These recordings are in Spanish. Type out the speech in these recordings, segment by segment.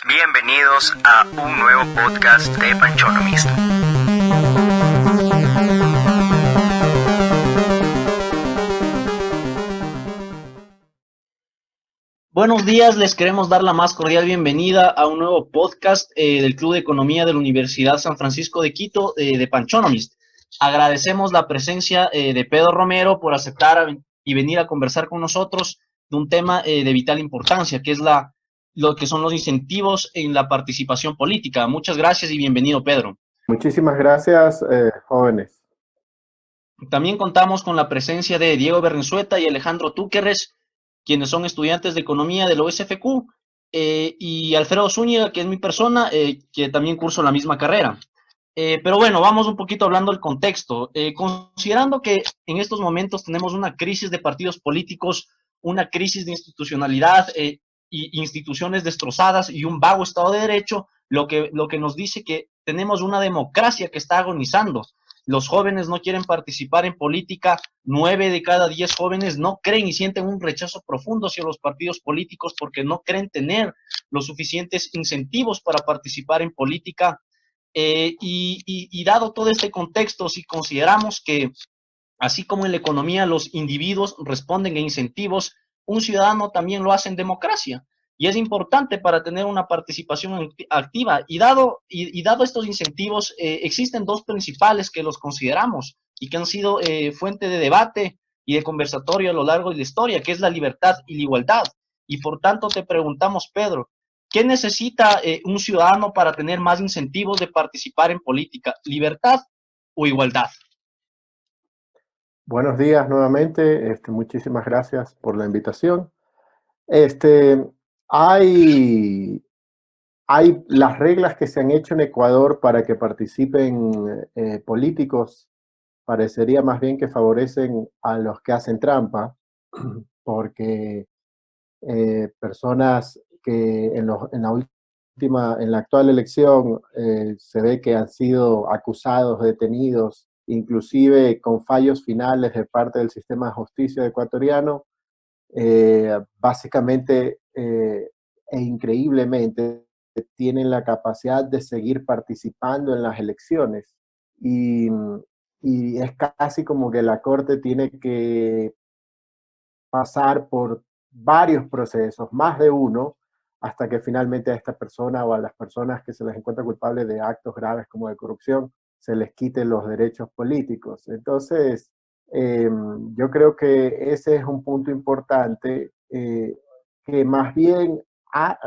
Bienvenidos a un nuevo podcast de Panchonomist. Buenos días, les queremos dar la más cordial bienvenida a un nuevo podcast del Club de Economía de la Universidad San Francisco de Quito, de Panchonomist. Agradecemos la presencia de Pedro Romero por aceptar y venir a conversar con nosotros de un tema de vital importancia, que es lo que son los incentivos en la participación política. Muchas gracias y bienvenido, Pedro. Muchísimas gracias, jóvenes. También contamos con la presencia de Diego Bernsueta y Alejandro Túquerres, quienes son estudiantes de Economía de la USFQ, y Alfredo Zúñiga, que es mi persona, que también curso la misma carrera. Pero bueno, vamos un poquito hablando del contexto. Considerando que en estos momentos tenemos una crisis de partidos políticos, una crisis de institucionalidad, y instituciones destrozadas y un vago Estado de Derecho, lo que nos dice que tenemos una democracia que está agonizando. Los jóvenes no quieren participar en política, 9 de cada 10 jóvenes no creen y sienten un rechazo profundo hacia los partidos políticos porque no creen tener los suficientes incentivos para participar en política. Y dado todo este contexto, si consideramos que así como en la economía los individuos responden a incentivos, un ciudadano también lo hace en democracia. Y es importante para tener una participación activa. Y dado estos incentivos, existen dos principales que los consideramos y que han sido fuente de debate y de conversatorio a lo largo de la historia, que es la libertad y la igualdad. Y por tanto te preguntamos, Pedro, ¿qué necesita un ciudadano para tener más incentivos de participar en política? ¿Libertad o igualdad? Buenos días nuevamente, muchísimas gracias por la invitación. Este, hay, hay las reglas que se han hecho en Ecuador para que participen políticos, parecería más bien que favorecen a los que hacen trampa, porque personas que en la actual elección se ve que han sido acusados, detenidos, inclusive con fallos finales de parte del sistema de justicia ecuatoriano, básicamente e increíblemente tienen la capacidad de seguir participando en las elecciones. Y, y es casi como que la Corte tiene que pasar por varios procesos, más de uno, hasta que finalmente a esta persona o a las personas que se les encuentra culpables de actos graves como de corrupción se les quite los derechos políticos. Entonces, yo creo que ese es un punto importante que más bien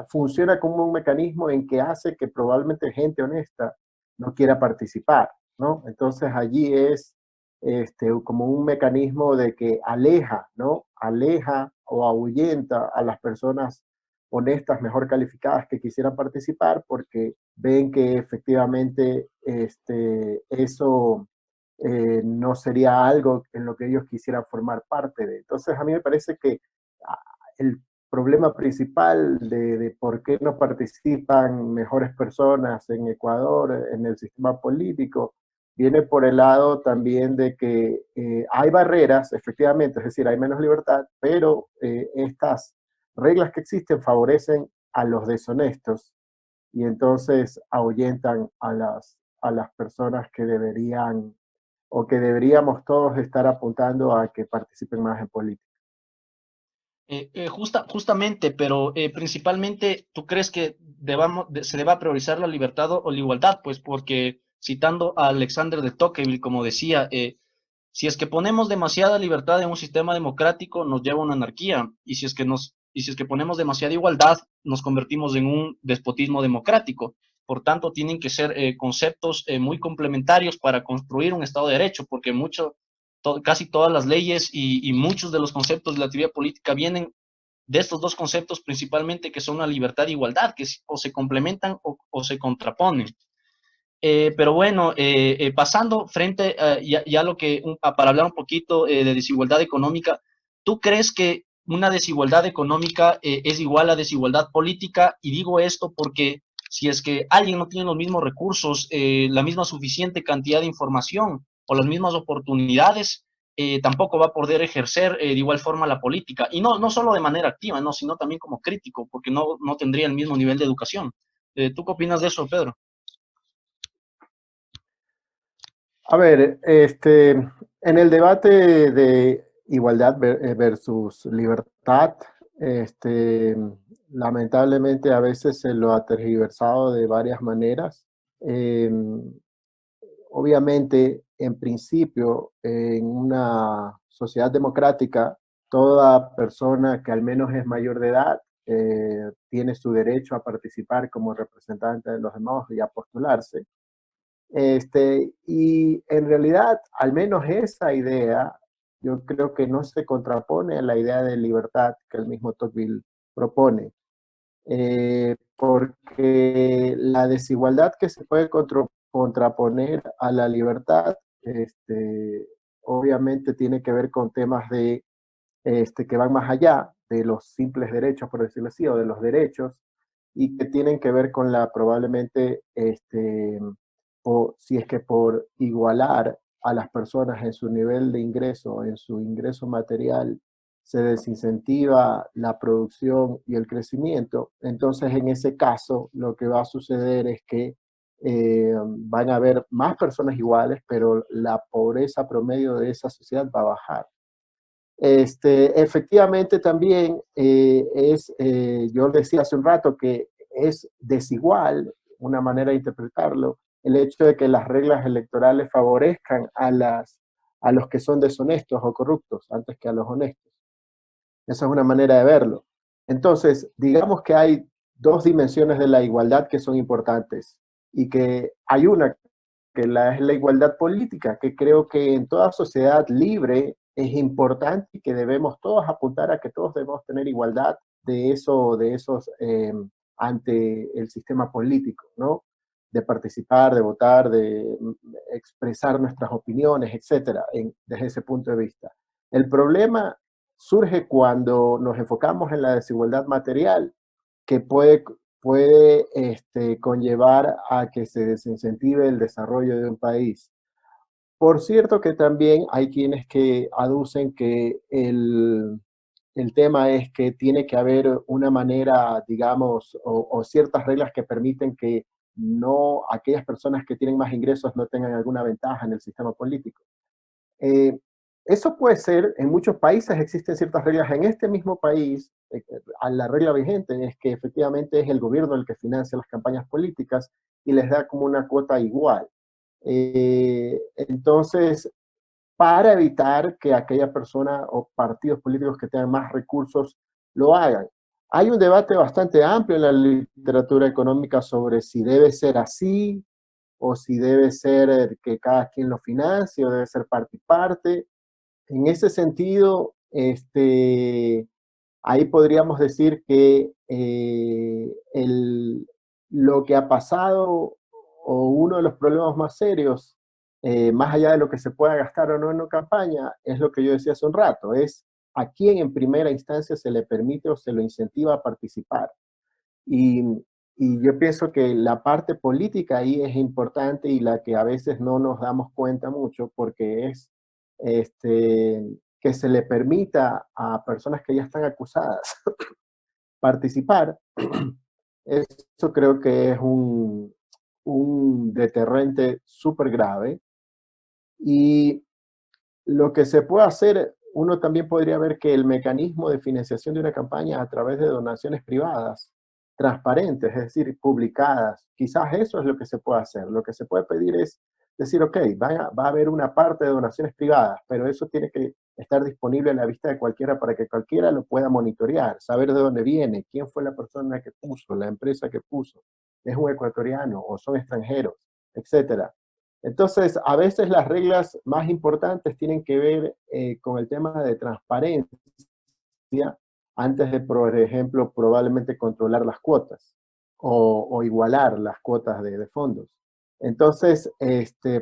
funciona como un mecanismo en que hace que probablemente gente honesta no quiera participar, ¿no? Entonces allí es como un mecanismo de que aleja, ¿no? Aleja o ahuyenta a las personas honestas, mejor calificadas que quisieran participar porque ven que efectivamente eso no sería algo en lo que ellos quisieran formar parte de. Entonces a mí me parece que el problema principal de por qué no participan mejores personas en Ecuador, en el sistema político, viene por el lado también de que hay barreras, efectivamente, es decir, hay menos libertad, pero estas reglas que existen favorecen a los deshonestos y entonces ahuyentan a las personas que deberían o que deberíamos todos estar apuntando a que participen más en política. Justamente, pero principalmente, ¿tú crees que se deba priorizar la libertad o la igualdad? Pues porque, citando a Alexander de Tocqueville, como decía, si es que ponemos demasiada libertad en un sistema democrático, nos lleva a una anarquía, y si es que ponemos demasiada igualdad, nos convertimos en un despotismo democrático. Por tanto, tienen que ser conceptos muy complementarios para construir un Estado de Derecho, porque casi todas las leyes y muchos de los conceptos de la teoría política vienen de estos dos conceptos principalmente, que son la libertad e igualdad, que o se complementan o se contraponen. Pero bueno, pasando frente ya lo que, para hablar un poquito de desigualdad económica, ¿tú crees que una desigualdad económica es igual a desigualdad política? Y digo esto porque si es que alguien no tiene los mismos recursos, la misma suficiente cantidad de información o las mismas oportunidades, tampoco va a poder ejercer de igual forma la política. Y no solo de manera activa, no, sino también como crítico, porque no tendría el mismo nivel de educación. ¿Tú qué opinas de eso, Pedro? A ver, en el debate de igualdad versus libertad, este, lamentablemente a veces se lo ha tergiversado de varias maneras. Eh, Obviamente, en principio, en una sociedad democrática, toda persona que al menos es mayor de edad tiene su derecho a participar como representante de los demás y a postularse. Y en realidad, al menos esa idea, yo creo que no se contrapone a la idea de libertad que el mismo Tocqueville propone, porque la desigualdad que se puede contraponer a la libertad, obviamente tiene que ver con temas que van más allá de los simples derechos, por decirlo así, o de los derechos, y que tienen que ver con la probablemente, o si es que por igualar a las personas en su nivel de ingreso, en su ingreso material, se desincentiva la producción y el crecimiento, entonces en ese caso lo que va a suceder es que van a haber más personas iguales, pero la pobreza promedio de esa sociedad va a bajar. Efectivamente también yo decía hace un rato que es desigual, una manera de interpretarlo, el hecho de que las reglas electorales favorezcan a los que son deshonestos o corruptos antes que a los honestos. Esa es una manera de verlo. Entonces, digamos que hay dos dimensiones de la igualdad que son importantes y que hay una que es la igualdad política, que creo que en toda sociedad libre es importante y que debemos todos apuntar a que todos debemos tener igualdad de esos ante el sistema político, ¿no? De participar, de votar, de expresar nuestras opiniones, etcétera, desde ese punto de vista. El problema surge cuando nos enfocamos en la desigualdad material, que puede conllevar a que se desincentive el desarrollo de un país. Por cierto que también hay quienes que aducen que el tema es que tiene que haber una manera, digamos, o ciertas reglas que permiten que no aquellas personas que tienen más ingresos no tengan alguna ventaja en el sistema político. Eh, Eso puede ser, en muchos países existen ciertas reglas. En este mismo país, la regla vigente es que efectivamente es el gobierno el que financia las campañas políticas y les da como una cuota igual. Entonces, para evitar que aquella persona o partidos políticos que tengan más recursos lo hagan. Hay un debate bastante amplio en la literatura económica sobre si debe ser así o si debe ser que cada quien lo financie o debe ser parte y parte. En ese sentido, ahí podríamos decir que lo que ha pasado o uno de los problemas más serios, más allá de lo que se pueda gastar o no en una campaña, es lo que yo decía hace un rato, es a quién en primera instancia se le permite o se lo incentiva a participar. Y, y yo pienso que la parte política ahí es importante y la que a veces no nos damos cuenta mucho porque es que se le permita a personas que ya están acusadas participar. Eso creo que es un deterrente súper grave. Y lo que se puede hacer, uno también podría ver que el mecanismo de financiación de una campaña a través de donaciones privadas, transparentes, es decir, publicadas, quizás eso es lo que se puede hacer. Lo que se puede pedir es decir, ok, va a haber una parte de donaciones privadas, pero eso tiene que estar disponible a la vista de cualquiera para que cualquiera lo pueda monitorear, saber de dónde viene, quién fue la persona que puso, la empresa que puso, es un ecuatoriano o son extranjeros, etcétera. Entonces, a veces las reglas más importantes tienen que ver con el tema de transparencia antes de, por ejemplo, probablemente controlar las cuotas o igualar las cuotas de fondos. Entonces,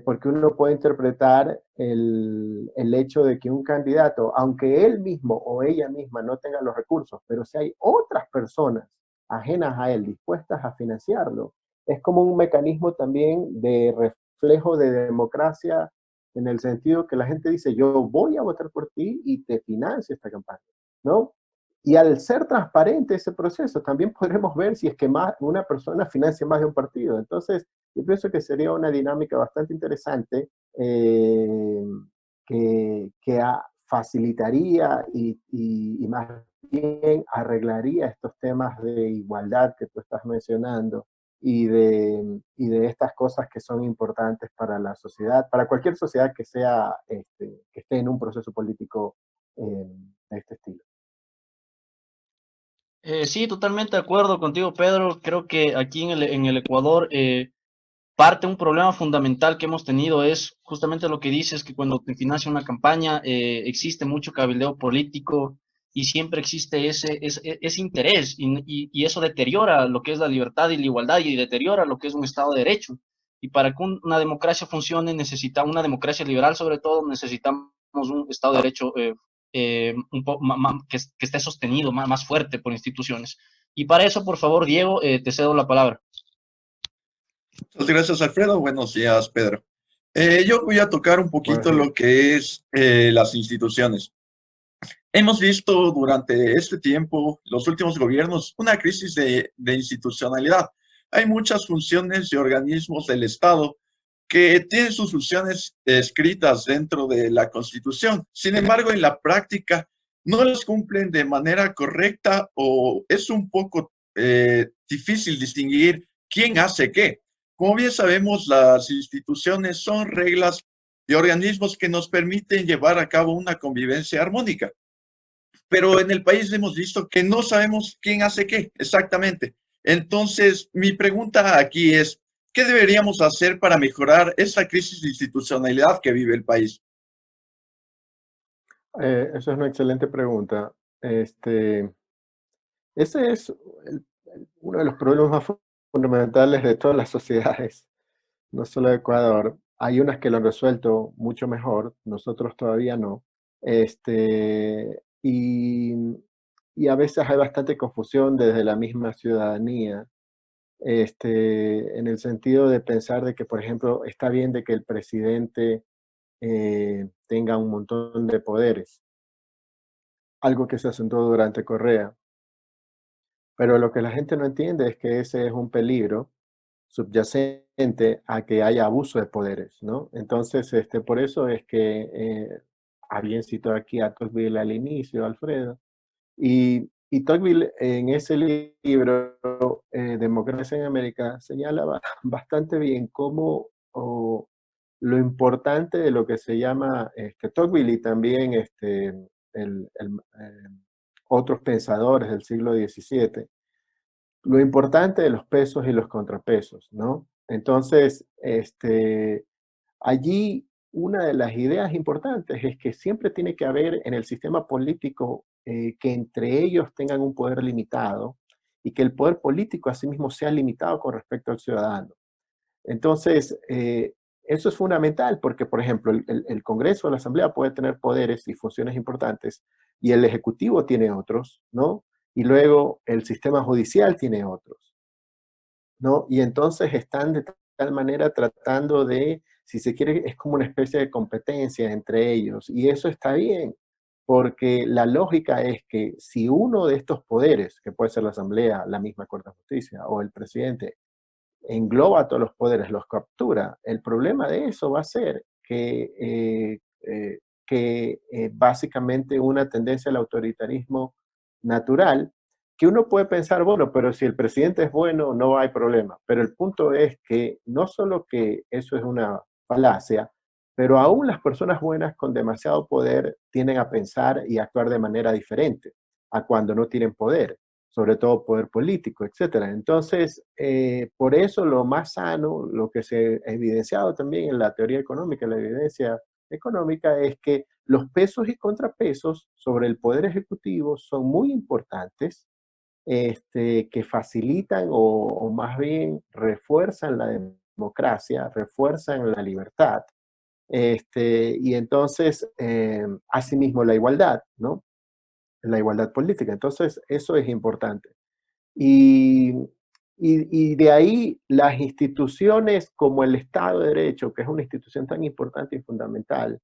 porque uno puede interpretar el hecho de que un candidato, aunque él mismo o ella misma no tenga los recursos, pero si hay otras personas ajenas a él dispuestas a financiarlo, es como un mecanismo también de reflejo de democracia en el sentido que la gente dice, yo voy a votar por ti y te financio esta campaña, ¿no? y al ser transparente ese proceso, también podremos ver si es que una persona financia más de un partido. Entonces, yo pienso que sería una dinámica bastante interesante que facilitaría y más bien arreglaría estos temas de igualdad que tú estás mencionando y de estas cosas que son importantes para la sociedad, para cualquier sociedad que sea, que esté en un proceso político de este estilo. Sí, totalmente de acuerdo contigo, Pedro. Creo que aquí en el Ecuador, un problema fundamental que hemos tenido es justamente lo que dices, que cuando te financia una campaña existe mucho cabildeo político y siempre existe ese interés y eso deteriora lo que es la libertad y la igualdad y deteriora lo que es un Estado de Derecho. Y para que una democracia funcione, necesitamos una democracia liberal sobre todo, necesitamos un Estado de Derecho que esté sostenido, más fuerte por instituciones. Y para eso, por favor, Diego, te cedo la palabra. Muchas gracias, Alfredo. Buenos días, Pedro. Yo voy a tocar un Buenos poquito días. lo que es las instituciones. Hemos visto durante este tiempo, los últimos gobiernos, una crisis de institucionalidad. Hay muchas funciones y organismos del Estado que tienen sus funciones escritas dentro de la Constitución. Sin embargo, en la práctica no las cumplen de manera correcta o es un poco difícil distinguir quién hace qué. Como bien sabemos, las instituciones son reglas de organismos que nos permiten llevar a cabo una convivencia armónica. Pero en el país hemos visto que no sabemos quién hace qué exactamente. Entonces, mi pregunta aquí es, ¿qué deberíamos hacer para mejorar esta crisis de institucionalidad que vive el país? Esa es una excelente pregunta. Ese es uno de los problemas más fundamentales de todas las sociedades, no solo de Ecuador. Hay unas que lo han resuelto mucho mejor, nosotros todavía no. Y a veces hay bastante confusión desde la misma ciudadanía, en el sentido de pensar de que, por ejemplo, está bien de que el presidente tenga un montón de poderes, algo que se acentuó durante Correa. Pero lo que la gente no entiende es que ese es un peligro subyacente a que haya abuso de poderes, ¿no? Entonces, por eso es que alguien citó aquí a Tocqueville al inicio, Alfredo, y Tocqueville en ese libro, Democracia en América, señala bastante bien cómo lo importante de lo que se llama Tocqueville y también el, otros pensadores del siglo XVII, lo importante de los pesos y los contrapesos, ¿no? Entonces, allí una de las ideas importantes es que siempre tiene que haber en el sistema político que entre ellos tengan un poder limitado y que el poder político asimismo sea limitado con respecto al ciudadano. Entonces, eso es fundamental porque, por ejemplo, el Congreso o la Asamblea puede tener poderes y funciones importantes y el Ejecutivo tiene otros, ¿no? Y luego el sistema judicial tiene otros, ¿no? Y entonces están de tal manera tratando de, si se quiere, es como una especie de competencia entre ellos. Y eso está bien, porque la lógica es que si uno de estos poderes, que puede ser la Asamblea, la misma Corte de Justicia o el presidente, engloba a todos los poderes, los captura, el problema de eso va a ser que básicamente una tendencia al autoritarismo natural, que uno puede pensar, bueno, pero si el presidente es bueno, no hay problema. Pero el punto es que no solo que eso es una falacia, pero aún las personas buenas con demasiado poder tienden a pensar y actuar de manera diferente a cuando no tienen poder, sobre todo poder político, etcétera. Entonces, por eso lo más sano, lo que se ha evidenciado también en la teoría económica, la evidencia económica, es que los pesos y contrapesos sobre el poder ejecutivo son muy importantes, que facilitan o más bien refuerzan la democracia, refuerzan la libertad, y entonces, asimismo, la igualdad, ¿no? La igualdad política. Entonces, eso es importante. Y, y de ahí las instituciones como el Estado de Derecho, que es una institución tan importante y fundamental,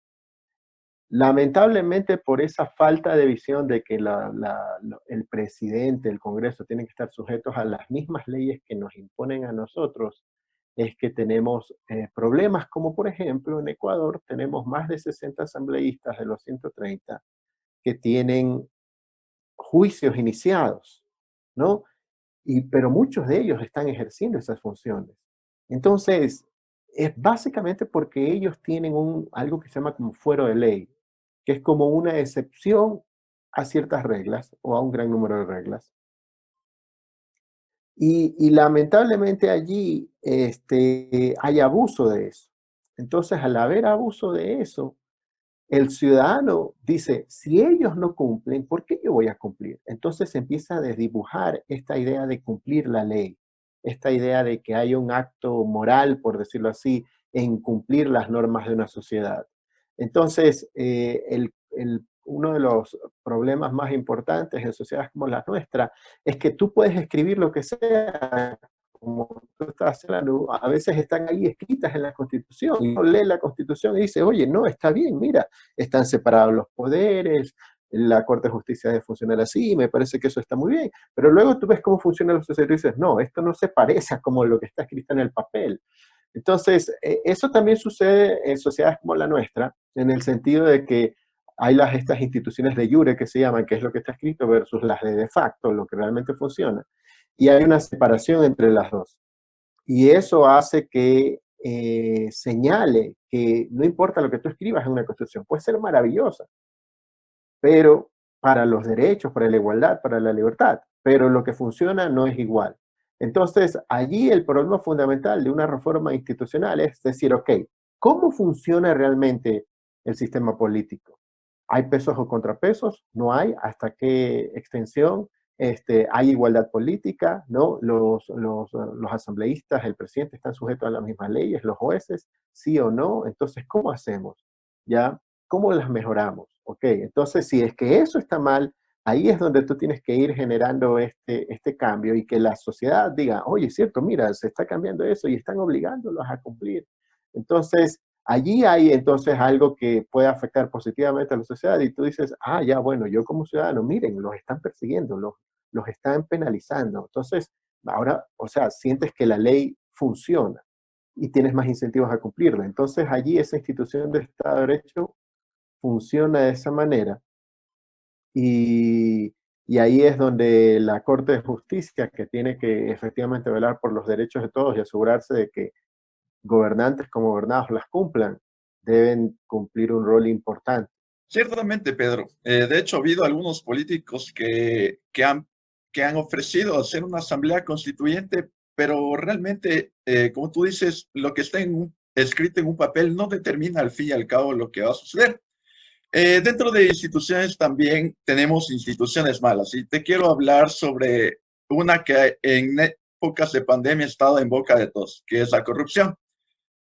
Lamentablemente, por esa falta de visión de que el presidente, el Congreso, tienen que estar sujetos a las mismas leyes que nos imponen a nosotros, es que tenemos problemas como, por ejemplo, en Ecuador tenemos más de 60 asambleístas de los 130 que tienen juicios iniciados, ¿no? Pero muchos de ellos están ejerciendo esas funciones. Entonces, es básicamente porque ellos tienen algo que se llama como fuero de ley, que es como una excepción a ciertas reglas o a un gran número de reglas. Y lamentablemente allí hay abuso de eso. Entonces, al haber abuso de eso, el ciudadano dice, si ellos no cumplen, ¿por qué yo voy a cumplir? Entonces se empieza a desdibujar esta idea de cumplir la ley, esta idea de que hay un acto moral, por decirlo así, en cumplir las normas de una sociedad. Entonces, uno de los problemas más importantes en sociedades como la nuestra es que tú puedes escribir lo que sea, como tú estás hablando, a veces están ahí escritas en la Constitución, y uno lee la Constitución y dice, oye, no, está bien, mira, están separados los poderes, la Corte de Justicia debe funcionar así, me parece que eso está muy bien, pero luego tú ves cómo funciona la sociedad y dices, no, esto no se parece a como lo que está escrito en el papel. Entonces, eso también sucede en sociedades como la nuestra, en el sentido de que hay estas instituciones de jure que se llaman, que es lo que está escrito, versus las de facto, lo que realmente funciona. Y hay una separación entre las dos. Y eso hace que señale que no importa lo que tú escribas en una constitución, puede ser maravillosa, pero para los derechos, para la igualdad, para la libertad, pero lo que funciona no es igual. Entonces, allí el problema fundamental de una reforma institucional es decir, ok, ¿cómo funciona realmente el sistema político? ¿Hay pesos o contrapesos? ¿No hay? ¿Hasta qué extensión? ¿Hay igualdad política? ¿No? Los asambleístas, el presidente están sujetos a las mismas leyes, los jueces, sí o no. Entonces, ¿cómo hacemos? ¿Ya? ¿Cómo las mejoramos? Ok, entonces si es que eso está mal, ahí es donde tú tienes que ir generando este cambio y que la sociedad diga, oye, es cierto, mira, se está cambiando eso y están obligándolos a cumplir. Entonces, allí hay entonces algo que puede afectar positivamente a la sociedad y tú dices, ah, ya, bueno, yo como ciudadano, miren, los están persiguiendo, los están penalizando. Entonces, ahora, o sea, sientes que la ley funciona y tienes más incentivos a cumplirla. Entonces, allí esa institución de Estado de Derecho funciona de esa manera y, y ahí es donde la Corte de Justicia, que tiene que efectivamente velar por los derechos de todos y asegurarse de que gobernantes como gobernados las cumplan, deben cumplir un rol importante. Ciertamente, Pedro. De hecho, ha habido algunos políticos que han ofrecido hacer una asamblea constituyente, pero realmente, como tú dices, lo que está escrito en un papel no determina al fin y al cabo lo que va a suceder. Dentro de instituciones también tenemos instituciones malas y te quiero hablar sobre una que en épocas de pandemia ha estado en boca de todos, que es la corrupción.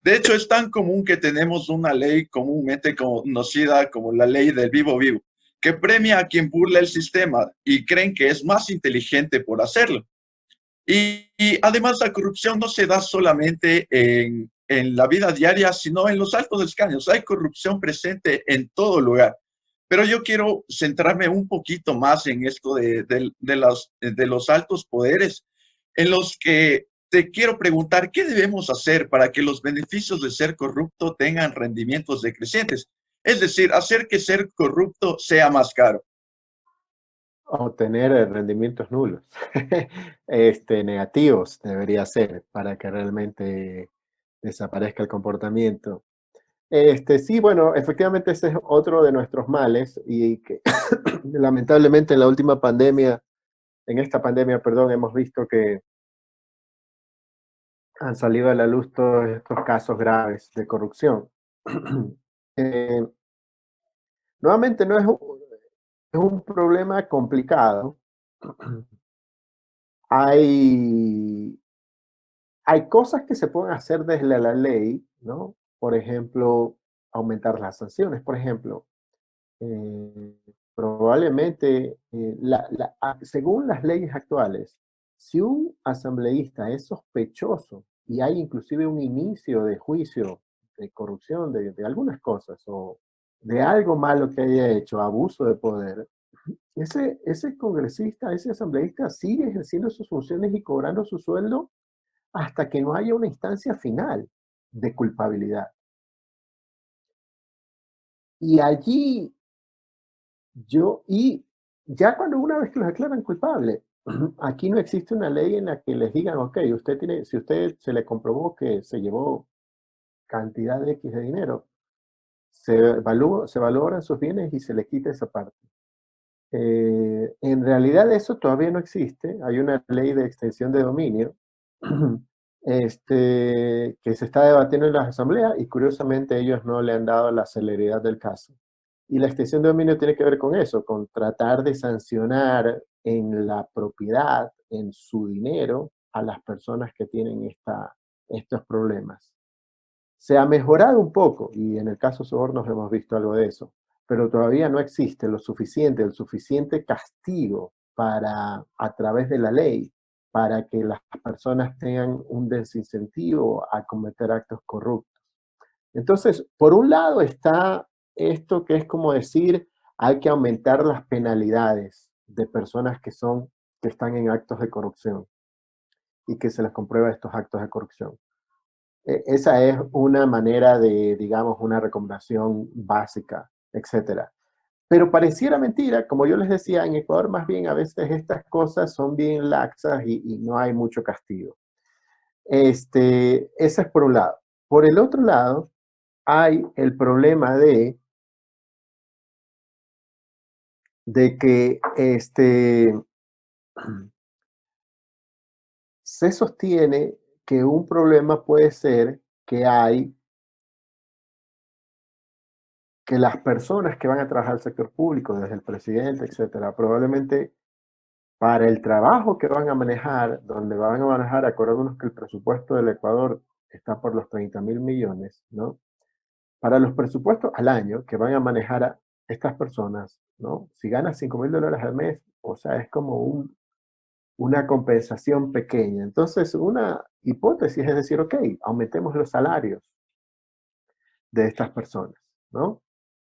De hecho, es tan común que tenemos una ley comúnmente conocida como la ley del vivo vivo, que premia a quien burla el sistema y creen que es más inteligente por hacerlo. Y además la corrupción no se da solamente en la vida diaria, sino en los altos escaños. Hay corrupción presente en todo lugar. Pero yo quiero centrarme un poquito más en esto de los altos poderes, en los que te quiero preguntar, ¿qué debemos hacer para que los beneficios de ser corrupto tengan rendimientos decrecientes? Es decir, hacer que ser corrupto sea más caro. O tener rendimientos nulos, negativos debería ser para que realmente desaparezca el comportamiento. Sí, bueno, efectivamente ese es otro de nuestros males y que lamentablemente en la última pandemia, en esta pandemia, perdón, hemos visto que han salido a la luz todos estos casos graves de corrupción. Eh, nuevamente no es un problema complicado. Hay, hay cosas que se pueden hacer desde la ley, ¿no? Por ejemplo, aumentar las sanciones. Por ejemplo, eh, probablemente, según las leyes actuales, si un asambleísta es sospechoso y hay inclusive un inicio de juicio de corrupción de algunas cosas, o de algo malo que haya hecho, abuso de poder, ese congresista, ese asambleísta sigue ejerciendo sus funciones y cobrando su sueldo hasta que no haya una instancia final de culpabilidad. Y allí y ya cuando una vez que los declaran culpables, aquí no existe una ley en la que les digan, ok, si usted se le comprobó que se llevó cantidad de X de dinero, se valoran sus bienes y se le quita esa parte. En realidad eso todavía no existe. Hay una ley de extensión de dominio que se está debatiendo en las asambleas y curiosamente ellos no le han dado la celeridad del caso. Y la extensión de dominio tiene que ver con eso, con tratar de sancionar en la propiedad, en su dinero, a las personas que tienen estos problemas. Se ha mejorado un poco y en el caso Sobornos hemos visto algo de eso, pero todavía no existe el suficiente castigo a través de la ley, para que las personas tengan un desincentivo a cometer actos corruptos. Entonces, por un lado está esto que es como decir, hay que aumentar las penalidades de personas que están en actos de corrupción y que se les comprueba estos actos de corrupción. Esa es una manera de, digamos, una recomendación básica, etcétera. Pero pareciera mentira, como yo les decía, en Ecuador más bien a veces estas cosas son bien laxas y no hay mucho castigo. Ese es por un lado. Por el otro lado, hay el problema de que se sostiene que un problema puede ser que las personas que van a trabajar al sector público, desde el presidente, etcétera, probablemente para el trabajo que van a manejar, donde van a manejar, acordémonos que el presupuesto del Ecuador está por los 30.000 millones, ¿no? Para los presupuestos al año que van a manejar a estas personas, ¿no? Si ganas $5.000 al mes, o sea, es como una compensación pequeña. Entonces, una hipótesis es decir, ok, aumentemos los salarios de estas personas, ¿no?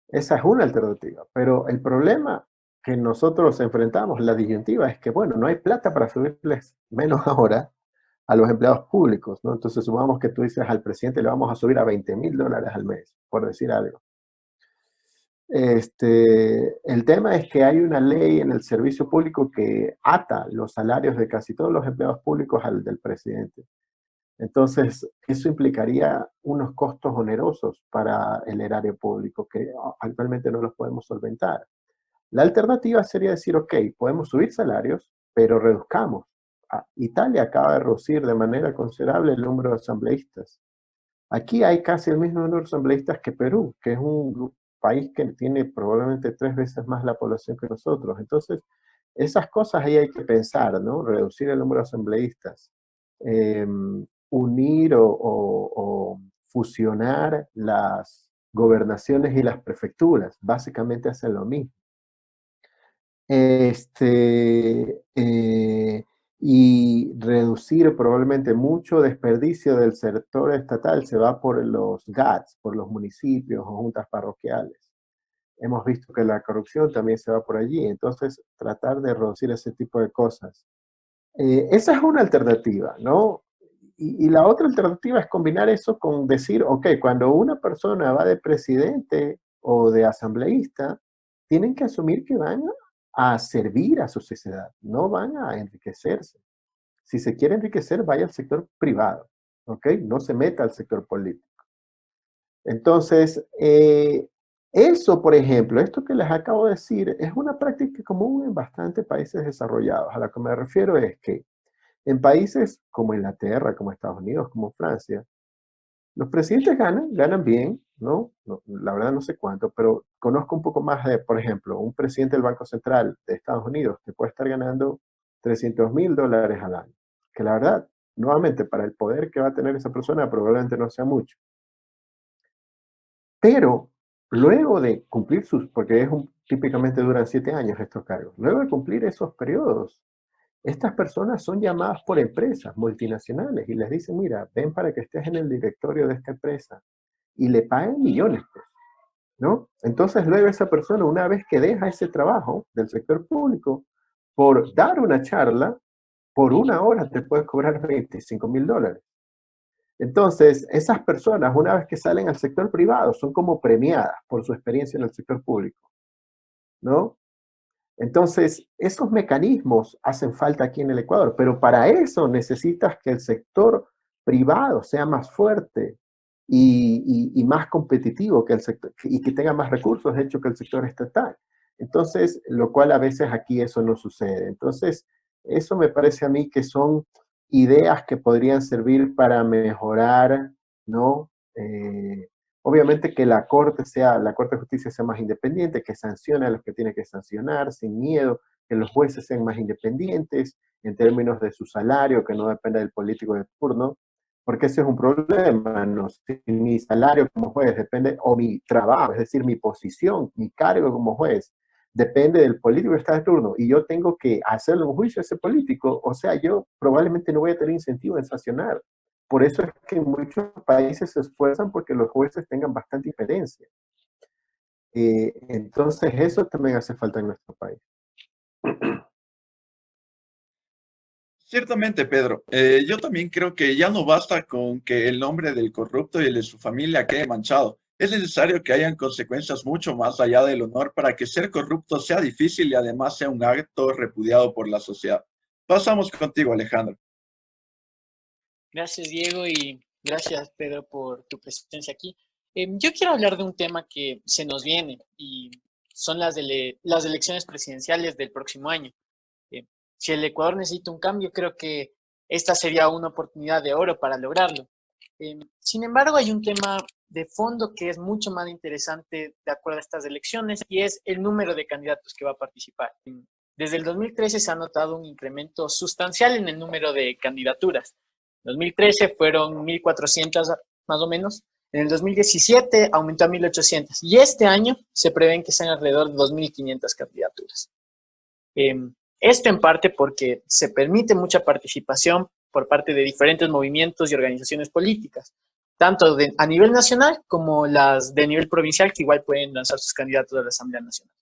Esa es una alternativa, pero el problema que nosotros enfrentamos, la disyuntiva, es que, bueno, no hay plata para subirles menos ahora a los empleados públicos, ¿no? Entonces, supongamos que tú dices al presidente le vamos a subir a $20.000 al mes, por decir algo. El tema es que hay una ley en el servicio público que ata los salarios de casi todos los empleados públicos al del presidente. Entonces, eso implicaría unos costos onerosos para el erario público que actualmente no los podemos solventar. La alternativa sería decir, ok, podemos subir salarios, pero reduzcamos. Italia acaba de reducir de manera considerable el número de asambleístas. Aquí hay casi el mismo número de asambleístas que Perú, que es un país que tiene probablemente 3 veces más la población que nosotros. Entonces, esas cosas ahí hay que pensar, ¿no? Reducir el número de asambleístas. Unir o fusionar las gobernaciones y las prefecturas. Básicamente hacen lo mismo. Y reducir probablemente mucho desperdicio del sector estatal se va por los GATS, por los municipios o juntas parroquiales. Hemos visto que la corrupción también se va por allí, entonces tratar de reducir ese tipo de cosas. Esa es una alternativa, ¿no? Y la otra alternativa es combinar eso con decir, ok, cuando una persona va de presidente o de asambleísta, tienen que asumir que van a servir a su sociedad, no van a enriquecerse. Si se quiere enriquecer, vaya al sector privado, ¿ok? No se meta al sector político. Entonces, eso, por ejemplo, esto que les acabo de decir, es una práctica común en bastantes países desarrollados. A lo que me refiero es que en países como Inglaterra, como Estados Unidos, como Francia, los presidentes ganan bien, ¿no? La verdad no sé cuánto, pero conozco un poco más de, por ejemplo, un presidente del Banco Central de Estados Unidos que puede estar ganando $300.000 al año, que la verdad, nuevamente, para el poder que va a tener esa persona probablemente no sea mucho. Pero luego de cumplir porque típicamente duran 7 años estos cargos, luego de cumplir esos periodos, estas personas son llamadas por empresas multinacionales y les dicen, mira, ven para que estés en el directorio de esta empresa y le pagan millones, pues. ¿no? Entonces luego esa persona, una vez que deja ese trabajo del sector público, por dar una charla, por una hora te puedes cobrar $25,000. Entonces, esas personas, una vez que salen al sector privado, son como premiadas por su experiencia en el sector público, ¿no? Entonces, esos mecanismos hacen falta aquí en el Ecuador, pero para eso necesitas que el sector privado sea más fuerte y más competitivo que el sector, y que tenga más recursos, de hecho, que el sector estatal. Entonces, lo cual a veces aquí eso no sucede. Entonces, eso me parece a mí que son ideas que podrían servir para mejorar, ¿no? Obviamente que la Corte de Justicia sea más independiente, que sancione a los que tiene que sancionar sin miedo, que los jueces sean más independientes en términos de su salario, que no dependa del político de turno, porque ese es un problema, ¿no? Si mi salario como juez depende, o mi trabajo, es decir, mi posición, mi cargo como juez, depende del político que está de turno, y yo tengo que hacerle un juicio a ese político, o sea, yo probablemente no voy a tener incentivo en sancionar. Por eso es que en muchos países se esfuerzan porque los jueces tengan bastante independencia. Entonces, eso también hace falta en nuestro país. Ciertamente, Pedro. Yo también creo que ya no basta con que el nombre del corrupto y el de su familia quede manchado. Es necesario que hayan consecuencias mucho más allá del honor para que ser corrupto sea difícil y además sea un acto repudiado por la sociedad. Pasamos contigo, Alejandro. Gracias, Diego, y gracias, Pedro, por tu presencia aquí. Yo quiero hablar de un tema que se nos viene y son las elecciones presidenciales del próximo año. Eh, si el Ecuador necesita un cambio, creo que esta sería una oportunidad de oro para lograrlo. Sin embargo, hay un tema de fondo que es mucho más interesante de acuerdo a estas elecciones y es el número de candidatos que va a participar. Desde el 2013 se ha notado un incremento sustancial en el número de candidaturas. En 2013 fueron 1.400 más o menos. En el 2017 aumentó a 1.800 y este año se prevén que sean alrededor de 2.500 candidaturas. Esto en parte porque se permite mucha participación por parte de diferentes movimientos y organizaciones políticas, tanto a nivel nacional como las de nivel provincial, que igual pueden lanzar sus candidatos a la Asamblea Nacional.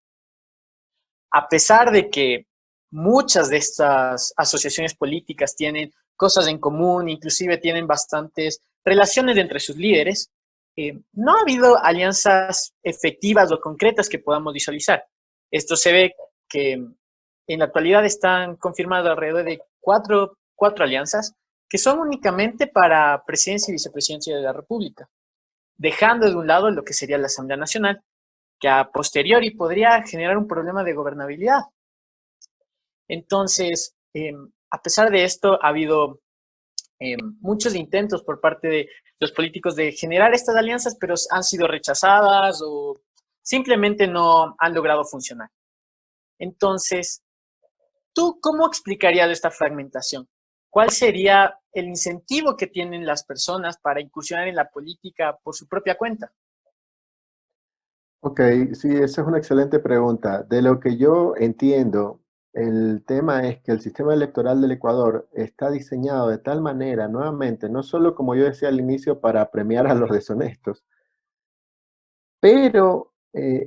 A pesar de que muchas de estas asociaciones políticas tienen cosas en común, inclusive tienen bastantes relaciones entre sus líderes, no ha habido alianzas efectivas o concretas que podamos visualizar. Esto se ve que en la actualidad están confirmadas alrededor de cuatro alianzas que son únicamente para presidencia y vicepresidencia de la República, dejando de un lado lo que sería la Asamblea Nacional, que a posteriori podría generar un problema de gobernabilidad. Entonces, a pesar de esto, ha habido muchos intentos por parte de los políticos de generar estas alianzas, pero han sido rechazadas o simplemente no han logrado funcionar. Entonces, ¿tú cómo explicarías esta fragmentación? ¿Cuál sería el incentivo que tienen las personas para incursionar en la política por su propia cuenta? Ok, sí, esa es una excelente pregunta. De lo que yo entiendo, el tema es que el sistema electoral del Ecuador está diseñado de tal manera, nuevamente, no solo como yo decía al inicio, para premiar a los deshonestos, pero,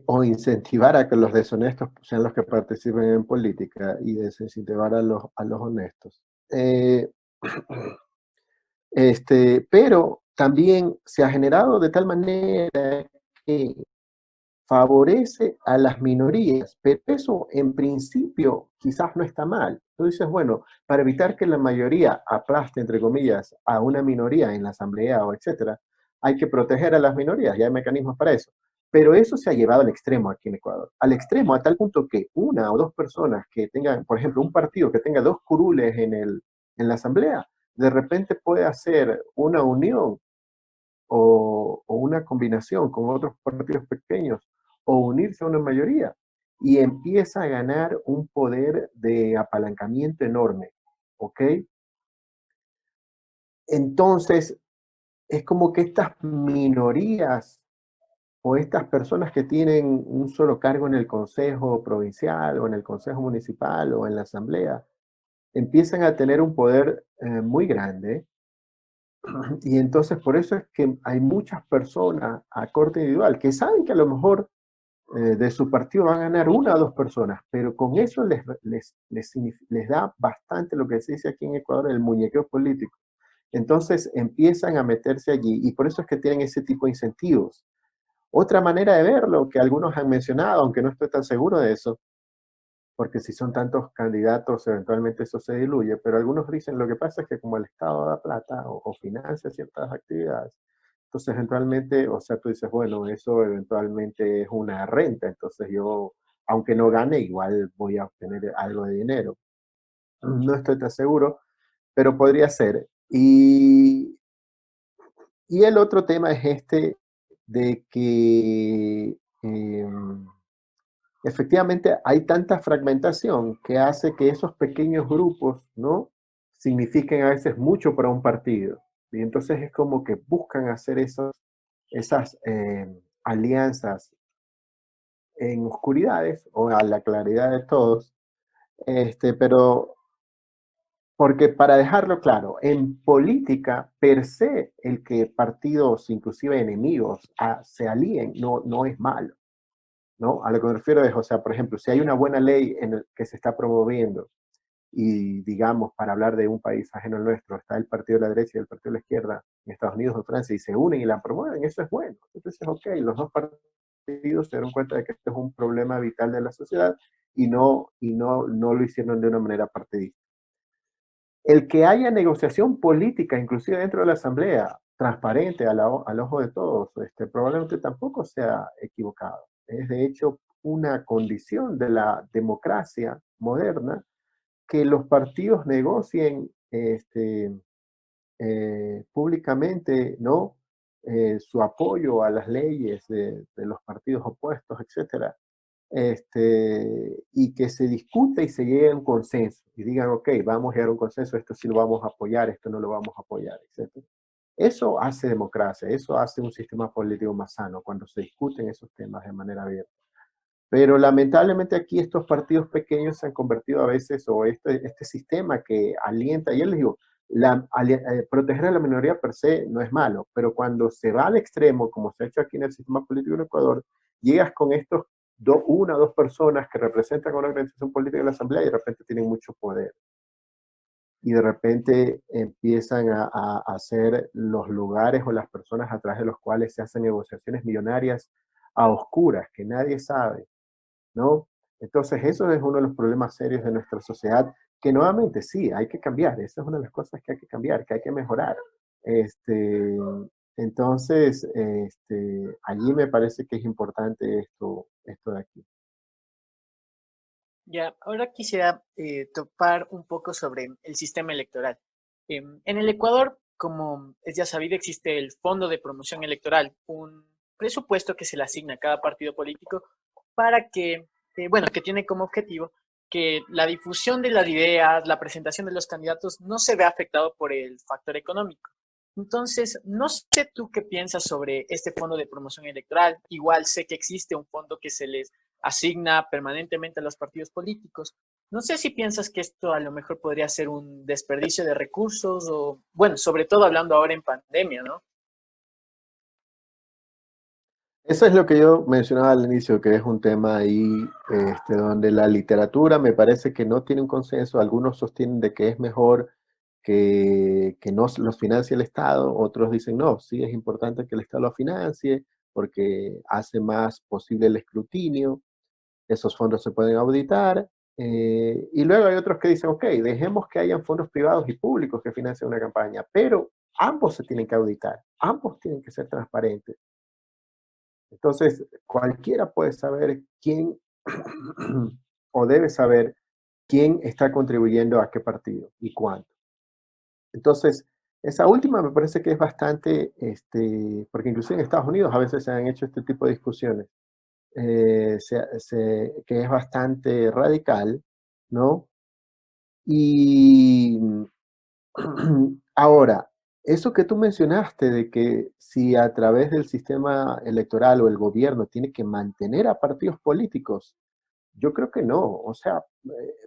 o incentivar a que los deshonestos sean los que participen en política y desincentivar a los honestos. Pero también se ha generado de tal manera que favorece a las minorías, pero eso en principio quizás no está mal. Tú dices, bueno, para evitar que la mayoría aplaste, entre comillas, a una minoría en la asamblea o etcétera, hay que proteger a las minorías, ya hay mecanismos para eso. Pero eso se ha llevado al extremo aquí en Ecuador. Al extremo, a tal punto que una o dos personas que tengan, por ejemplo, un partido que tenga dos curules en la asamblea, de repente puede hacer una unión o una combinación con otros partidos pequeños o unirse a una mayoría y empieza a ganar un poder de apalancamiento enorme, ¿ok? Entonces, es como que estas minorías o estas personas que tienen un solo cargo en el Consejo Provincial o en el Consejo Municipal o en la Asamblea, empiezan a tener un poder muy grande Y entonces por eso es que hay muchas personas a corte individual que saben que a lo mejor de su partido van a ganar una o dos personas, pero con eso les da bastante lo que se dice aquí en Ecuador, el muñequeo político. Entonces empiezan a meterse allí y por eso es que tienen ese tipo de incentivos. Otra manera de verlo, que algunos han mencionado, aunque no estoy tan seguro de eso, porque si son tantos candidatos, eventualmente eso se diluye, pero algunos dicen lo que pasa es que como el Estado da plata o financia ciertas actividades, entonces eventualmente, o sea, tú dices, bueno, eso eventualmente es una renta, entonces yo, aunque no gane, igual voy a obtener algo de dinero. No estoy tan seguro, pero podría ser. Y el otro tema es este de que efectivamente hay tanta fragmentación que hace que esos pequeños grupos, ¿no? Signifiquen a veces mucho para un partido. Y entonces es como que buscan hacer esas alianzas en oscuridades o a la claridad de todos, pero porque para dejarlo claro, en política per se, el que partidos, inclusive enemigos, se alíen no es malo, ¿no? A lo que me refiero es, o sea, por ejemplo, si hay una buena ley que se está promoviendo y, digamos, para hablar de un país ajeno al nuestro, está el partido de la derecha y el partido de la izquierda en Estados Unidos o Francia y se unen y la promueven, eso es bueno. Entonces, ok, los dos partidos se dieron cuenta de que esto es un problema vital de la sociedad y no lo hicieron de una manera partidista. El que haya negociación política, inclusive dentro de la Asamblea, transparente al ojo de todos, probablemente tampoco sea equivocado. Es de hecho una condición de la democracia moderna que los partidos negocien públicamente, ¿no? Su apoyo a las leyes de los partidos opuestos, etcétera, y que se discute y se llegue a un consenso y digan, ok, vamos a llegar a un consenso, esto sí lo vamos a apoyar, esto no lo vamos a apoyar, etc. Eso hace democracia, eso hace un sistema político más sano, cuando se discuten esos temas de manera abierta. Pero lamentablemente aquí estos partidos pequeños se han convertido a veces, o este sistema que alienta, y les digo, proteger a la minoría per se no es malo, pero cuando se va al extremo, como se ha hecho aquí en el sistema político en Ecuador, llegas con estos una o dos personas que representan a una organización política en la asamblea y de repente tienen mucho poder. Y de repente empiezan a hacer los lugares o las personas a través de los cuales se hacen negociaciones millonarias a oscuras, que nadie sabe, ¿no? Entonces, eso es uno de los problemas serios de nuestra sociedad, que nuevamente sí, hay que cambiar. Esa es una de las cosas que hay que cambiar, que hay que mejorar. Entonces, allí me parece que es importante esto de aquí. Ya, ahora quisiera topar un poco sobre el sistema electoral. En el Ecuador, como es ya sabido, existe el Fondo de Promoción Electoral, un presupuesto que se le asigna a cada partido político para que, bueno, que tiene como objetivo que la difusión de las ideas, la presentación de los candidatos no se vea afectado por el factor económico. Entonces, no sé tú qué piensas sobre este fondo de promoción electoral. Igual sé que existe un fondo que se les asigna permanentemente a los partidos políticos. No sé si piensas que esto a lo mejor podría ser un desperdicio de recursos o, bueno, sobre todo hablando ahora en pandemia, ¿no? Eso es lo que yo mencionaba al inicio, que es un tema ahí donde la literatura me parece que no tiene un consenso. Algunos sostienen de que es mejor que no los financie el Estado, otros dicen no, sí es importante que el Estado lo financie porque hace más posible el escrutinio, esos fondos se pueden auditar. Y luego hay otros que dicen, ok, dejemos que hayan fondos privados y públicos que financien una campaña, pero ambos se tienen que auditar, ambos tienen que ser transparentes. Entonces, cualquiera puede saber quién o debe saber quién está contribuyendo a qué partido y cuánto. Entonces, esa última me parece que es bastante, porque inclusive en Estados Unidos a veces se han hecho este tipo de discusiones, que es bastante radical, ¿no? Y ahora, eso que tú mencionaste de que si a través del sistema electoral o el gobierno tiene que mantener a partidos políticos, Yo creo que no, o sea,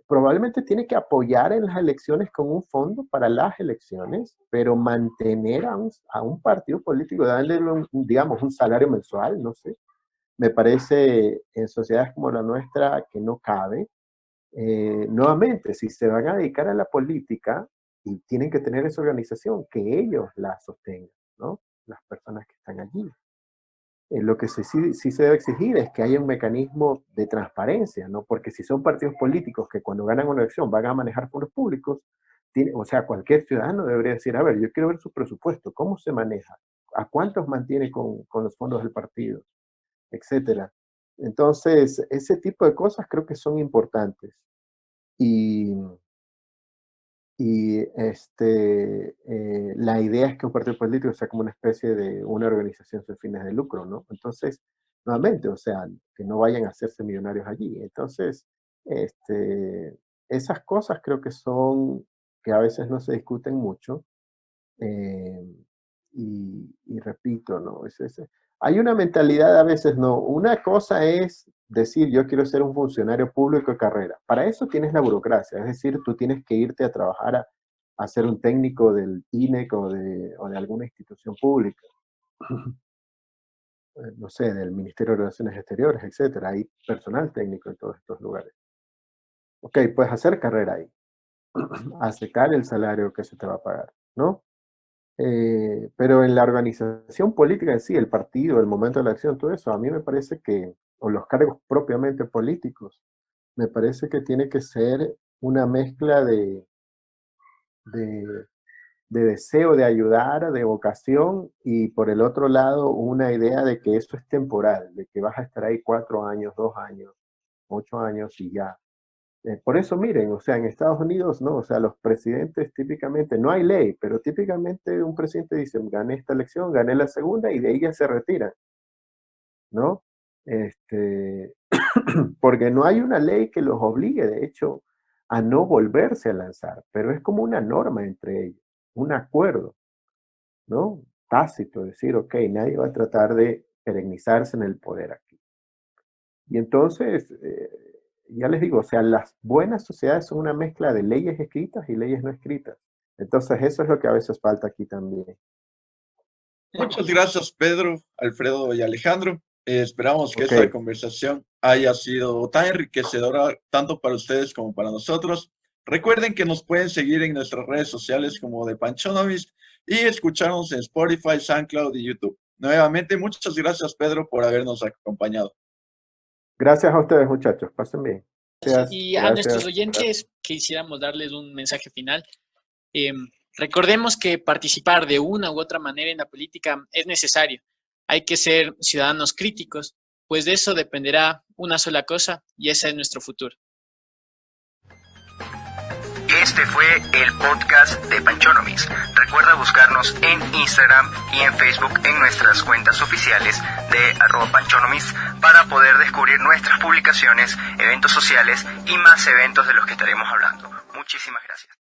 probablemente tiene que apoyar en las elecciones con un fondo para las elecciones, pero mantener a un partido político, darle, digamos, un salario mensual, no sé, me parece en sociedades como la nuestra que no cabe. Nuevamente, si se van a dedicar a la política y tienen que tener esa organización, que ellos la sostengan, ¿no? Las personas que están allí. Lo que sí se debe exigir es que haya un mecanismo de transparencia, ¿no? Porque si son partidos políticos que cuando ganan una elección van a manejar fondos públicos, o sea, cualquier ciudadano debería decir, a ver, yo quiero ver su presupuesto, cómo se maneja, a cuántos mantiene con los fondos del partido, etcétera. Entonces, ese tipo de cosas creo que son importantes. Y, la idea es que un partido político sea como una especie de una organización sin fines de lucro, ¿no? Entonces, nuevamente, o sea, que no vayan a hacerse millonarios allí. Entonces, esas cosas creo que son, que a veces no se discuten mucho. eh, y repito, ¿no? Hay una mentalidad a veces, no. Una cosa es decir, yo quiero ser un funcionario público de carrera. Para eso tienes la burocracia, es decir, tú tienes que irte a trabajar a ser un técnico del INEC o de alguna institución pública, no sé, del Ministerio de Relaciones Exteriores, etcétera. Hay personal técnico en todos estos lugares. Ok, puedes hacer carrera ahí, aceptar el salario que se te va a pagar, ¿no? Pero en la organización política en sí, el partido, el momento de la acción, todo eso, a mí me parece que, o los cargos propiamente políticos, me parece que tiene que ser una mezcla de, de deseo de ayudar, de vocación, y por el otro lado, una idea de que eso es temporal, de que vas a estar ahí 4 años, 2 años, 8 años y ya. Por eso miren, o sea, en Estados Unidos, ¿no? O sea, los presidentes típicamente, no hay ley, pero típicamente un presidente dice, gané esta elección, gané la segunda y de ahí ya se retira, ¿no? Porque no hay una ley que los obligue, de hecho, a no volverse a lanzar, pero es como una norma entre ellos, un acuerdo, ¿no? Tácito, decir, ok, nadie va a tratar de perennizarse en el poder aquí. Y entonces, ya les digo, o sea, las buenas sociedades son una mezcla de leyes escritas y leyes no escritas. Entonces, eso es lo que a veces falta aquí también. Muchas gracias, Pedro, Alfredo y Alejandro. Esperamos que Ok. esta conversación haya sido tan enriquecedora tanto para ustedes como para nosotros. Recuerden que nos pueden seguir en nuestras redes sociales como The Panchonomist y escucharnos en Spotify, SoundCloud y YouTube. Nuevamente, muchas gracias, Pedro, por habernos acompañado. Gracias a ustedes, muchachos. Pasen bien. Gracias. Y a nuestros oyentes quisiéramos darles un mensaje final. Recordemos que participar de una u otra manera en la política es necesario. Hay que ser ciudadanos críticos, pues de eso dependerá una sola cosa, y ese es nuestro futuro. Este fue el podcast de Panchonomies. Recuerda buscarnos en Instagram y en Facebook en nuestras cuentas oficiales de @Panchonomies para poder descubrir nuestras publicaciones, eventos sociales y más eventos de los que estaremos hablando. Muchísimas gracias.